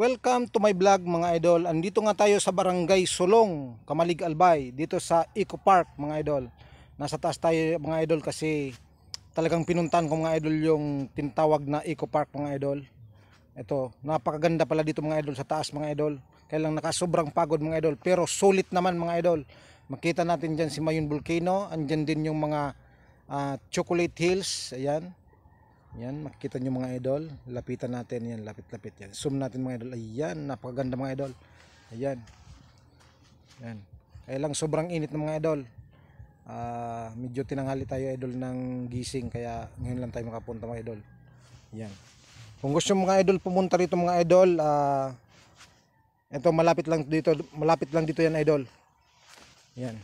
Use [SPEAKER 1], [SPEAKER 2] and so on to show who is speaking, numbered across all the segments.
[SPEAKER 1] Welcome to my vlog mga idol. Andito nga tayo sa Barangay Sulong, Kamalig Albay, dito sa Eco Park mga idol. Nasa taas tayo mga idol kasi talagang pinuntahan ko mga idol yung tinatawag na Eco Park mga idol. Ito, napakaganda pala dito mga idol sa taas mga idol. Kaya lang nakasobrang pagod mga idol, pero sulit naman mga idol. Makita natin dyan si Mayun Volcano, andyan din yung mga Chocolate Hills, ayan. Yan, makikita nyo mga idol. Lapitan natin yan, lapit-lapit yan. Zoom natin mga idol. Ayan, napakaganda mga idol. Ayan. Yan. Kaya lang sobrang init ng mga idol. Medyo tinanghali tayo idol ng gising, kaya ngayon lang tayo makapunta mga idol. Yan. Kung gusto mga idol pumunta rito mga idol, ito malapit lang dito yan idol. Yan.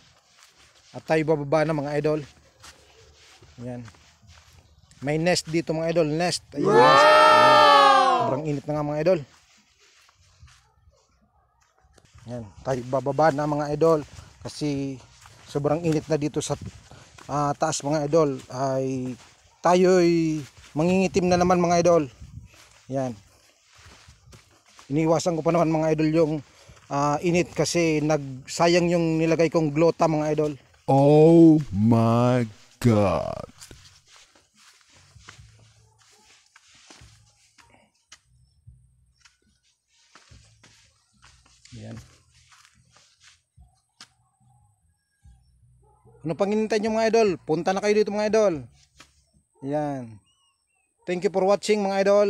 [SPEAKER 1] At tayo bababa na mga idol. Yan. May nest dito mga idol, nest. Ayan, wow! Nest. Ayan. Sobrang init na nga mga idol. Yan, tayo bababa na mga idol kasi sobrang init na dito sa taas mga idol. Ay tayo'y mangingitim na naman mga idol. Yan. Iniwasan ko pa naman mga idol yung init kasi nagsayang yung nilagay kong glota mga idol.
[SPEAKER 2] Oh my God.
[SPEAKER 1] Yan. Ano pang hinihintay nyo mga idol? Punta na kayo dito mga idol. Yan. Thank you for watching mga idol.